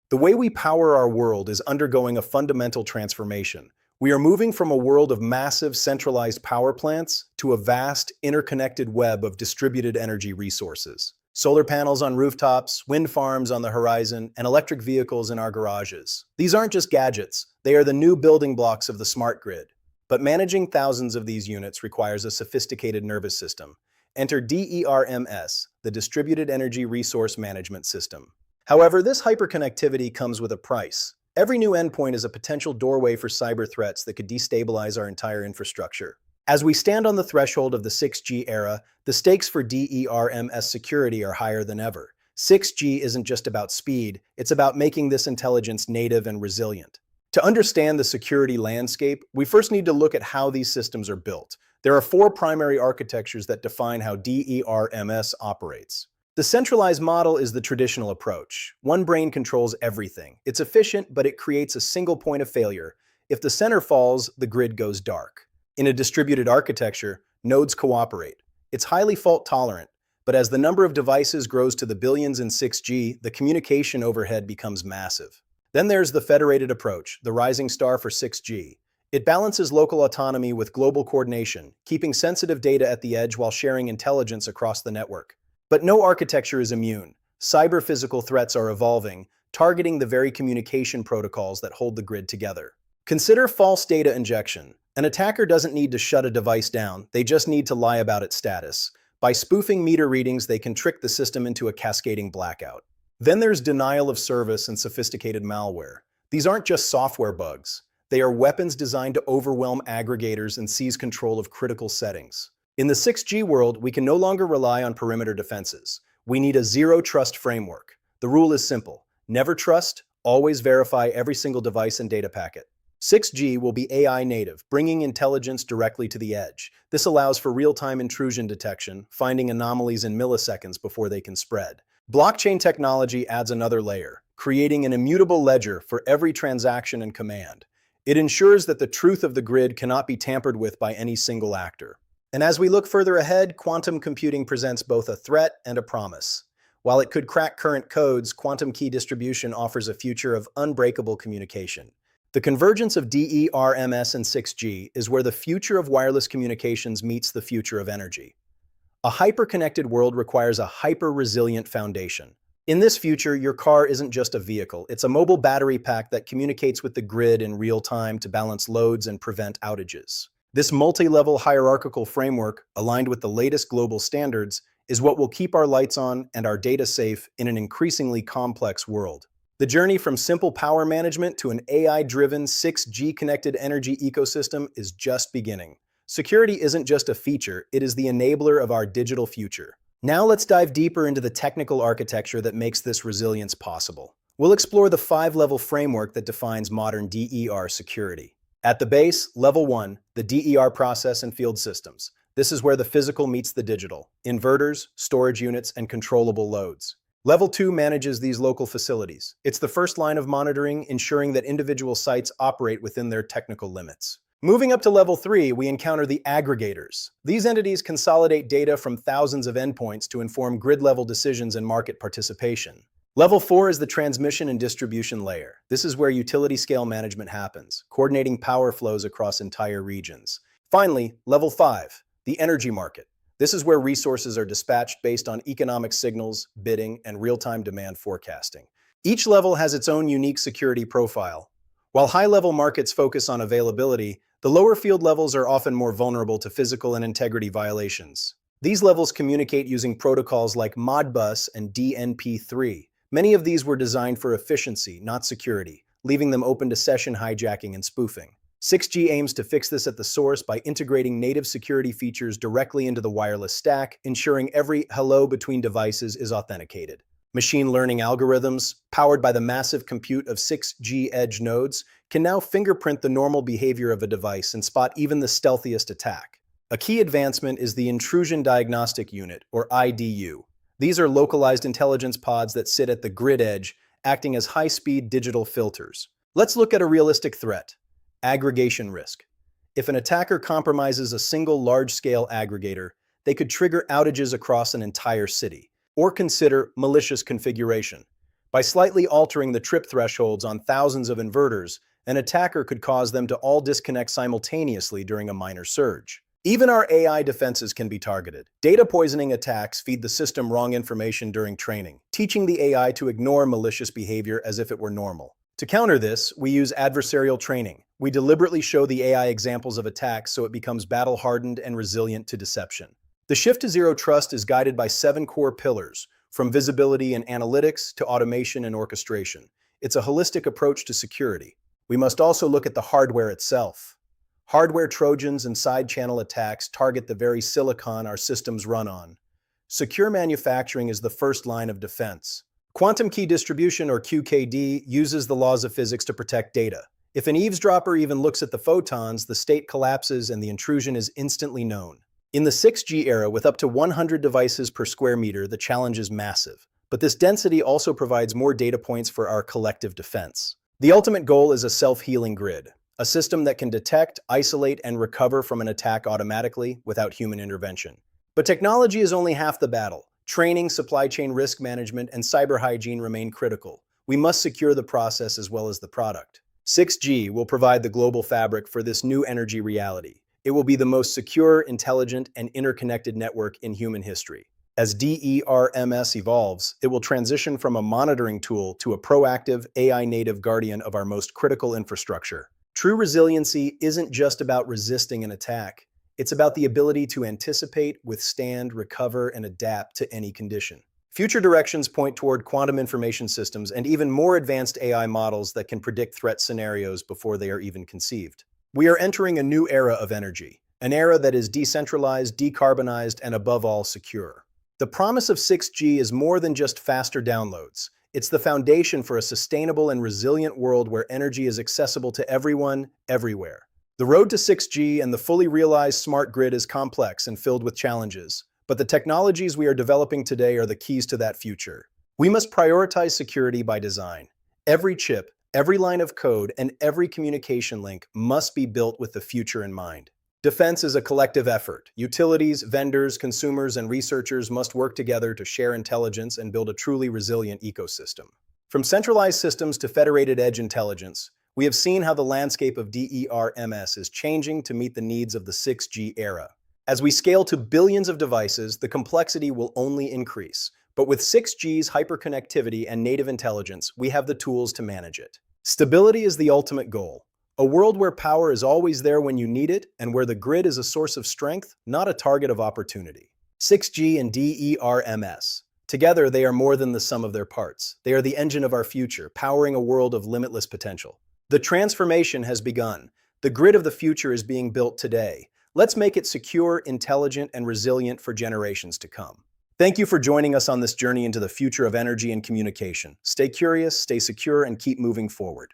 The way we power our world is undergoing a fundamental transformation. We are moving from a world of massive centralized power plants to a vast, interconnected web of distributed energy resources. Solar panels on rooftops, wind farms on the horizon, and electric vehicles in our garages. These aren't just gadgets, they are the new building blocks of the smart grid. But managing thousands of these units requires a sophisticated nervous system. Enter DERMS, the Distributed Energy Resource Management System. However, this hyperconnectivity comes with a price. Every new endpoint is a potential doorway for cyber threats that could destabilize our entire infrastructure. As we stand on the threshold of the 6G era, the stakes for DERMS security are higher than ever. 6G isn't just about speed, it's about making this intelligence native and resilient. To understand the security landscape, we first need to look at how these systems are built. There are four primary architectures that define how DERMS operates. The centralized model is the traditional approach. One brain controls everything. It's efficient, but it creates a single point of failure. If the center falls, the grid goes dark. In a distributed architecture, nodes cooperate. It's highly fault-tolerant, but as the number of devices grows to the billions in 6G, the communication overhead becomes massive. Then there's the federated approach, the rising star for 6G. It balances local autonomy with global coordination, keeping sensitive data at the edge while sharing intelligence across the network. But no architecture is immune. Cyber-physical threats are evolving, targeting the very communication protocols that hold the grid together. Consider false data injection. An attacker doesn't need to shut a device down, they just need to lie about its status. By spoofing meter readings, they can trick the system into a cascading blackout. Then there's denial of service and sophisticated malware. These aren't just software bugs. They are weapons designed to overwhelm aggregators and seize control of critical settings. In the 6G world, we can no longer rely on perimeter defenses. We need a zero-trust framework. The rule is simple. Never trust, always verify every single device and data packet. 6G will be AI native, bringing intelligence directly to the edge. This allows for real-time intrusion detection, finding anomalies in milliseconds before they can spread. Blockchain technology adds another layer, creating an immutable ledger for every transaction and command. It ensures that the truth of the grid cannot be tampered with by any single actor. And as we look further ahead, quantum computing presents both a threat and a promise. While it could crack current codes, quantum key distribution offers a future of unbreakable communication. The convergence of DERMS and 6G is where the future of wireless communications meets the future of energy. A hyper-connected world requires a hyper-resilient foundation. In this future, your car isn't just a vehicle, it's a mobile battery pack that communicates with the grid in real time to balance loads and prevent outages. This multi-level hierarchical framework, aligned with the latest global standards, is what will keep our lights on and our data safe in an increasingly complex world. The journey from simple power management to an AI-driven 6G-connected energy ecosystem is just beginning. Security isn't just a feature, it is the enabler of our digital future. Now let's dive deeper into the technical architecture that makes this resilience possible. We'll explore the 5-level framework that defines modern DER security. At the base, Level 1, the DER process and field systems. This is where the physical meets the digital. Inverters, storage units, and controllable loads. Level 2 manages these local facilities. It's the first line of monitoring, ensuring that individual sites operate within their technical limits. Moving up to Level 3, we encounter the aggregators. These entities consolidate data from thousands of endpoints to inform grid-level decisions and market participation. Level 4 is the transmission and distribution layer. This is where utility-scale management happens, coordinating power flows across entire regions. Finally, Level 5, the energy market. This is where resources are dispatched based on economic signals, bidding, and real-time demand forecasting. Each level has its own unique security profile. While high-level markets focus on availability, the lower field levels are often more vulnerable to physical and integrity violations. These levels communicate using protocols like Modbus and DNP3. Many of these were designed for efficiency, not security, leaving them open to session hijacking and spoofing. 6G aims to fix this at the source by integrating native security features directly into the wireless stack, ensuring every hello between devices is authenticated. Machine learning algorithms, powered by the massive compute of 6G edge nodes, can now fingerprint the normal behavior of a device and spot even the stealthiest attack. A key advancement is the Intrusion Diagnostic Unit, or IDU. These are localized intelligence pods that sit at the grid edge, acting as high-speed digital filters. Let's look at a realistic threat: aggregation risk. If an attacker compromises a single large-scale aggregator, they could trigger outages across an entire city. Or consider malicious configuration. By slightly altering the trip thresholds on thousands of inverters, an attacker could cause them to all disconnect simultaneously during a minor surge. Even our AI defenses can be targeted. Data poisoning attacks feed the system wrong information during training, teaching the AI to ignore malicious behavior as if it were normal. To counter this, we use adversarial training. We deliberately show the AI examples of attacks so it becomes battle-hardened and resilient to deception. The shift to zero trust is guided by 7 core pillars, from visibility and analytics to automation and orchestration. It's a holistic approach to security. We must also look at the hardware itself. Hardware trojans and side-channel attacks target the very silicon our systems run on. Secure manufacturing is the first line of defense. Quantum key distribution, or QKD, uses the laws of physics to protect data. If an eavesdropper even looks at the photons, the state collapses and the intrusion is instantly known. In the 6G era, with up to 100 devices per square meter, the challenge is massive. But this density also provides more data points for our collective defense. The ultimate goal is a self-healing grid, a system that can detect, isolate, and recover from an attack automatically without human intervention. But technology is only half the battle. Training, supply chain risk management, and cyber hygiene remain critical. We must secure the process as well as the product. 6G will provide the global fabric for this new energy reality. It will be the most secure, intelligent, and interconnected network in human history. As DERMS evolves, it will transition from a monitoring tool to a proactive, AI-native guardian of our most critical infrastructure. True resiliency isn't just about resisting an attack. It's about the ability to anticipate, withstand, recover, and adapt to any condition. Future directions point toward quantum information systems and even more advanced AI models that can predict threat scenarios before they are even conceived. We are entering a new era of energy, an era that is decentralized, decarbonized, and above all, secure. The promise of 6G is more than just faster downloads. It's the foundation for a sustainable and resilient world where energy is accessible to everyone, everywhere. The road to 6G and the fully realized smart grid is complex and filled with challenges, but the technologies we are developing today are the keys to that future. We must prioritize security by design. Every chip, every line of code, and every communication link must be built with the future in mind. Defense is a collective effort. Utilities, vendors, consumers, and researchers must work together to share intelligence and build a truly resilient ecosystem. From centralized systems to federated edge intelligence, we have seen how the landscape of DERMS is changing to meet the needs of the 6G era. As we scale to billions of devices, the complexity will only increase. But with 6G's hyperconnectivity and native intelligence, we have the tools to manage it. Stability is the ultimate goal. A world where power is always there when you need it, and where the grid is a source of strength, not a target of opportunity. 6G and DERMS. Together, they are more than the sum of their parts. They are the engine of our future, powering a world of limitless potential. The transformation has begun. The grid of the future is being built today. Let's make it secure, intelligent, and resilient for generations to come. Thank you for joining us on this journey into the future of energy and communication. Stay curious, stay secure, and keep moving forward.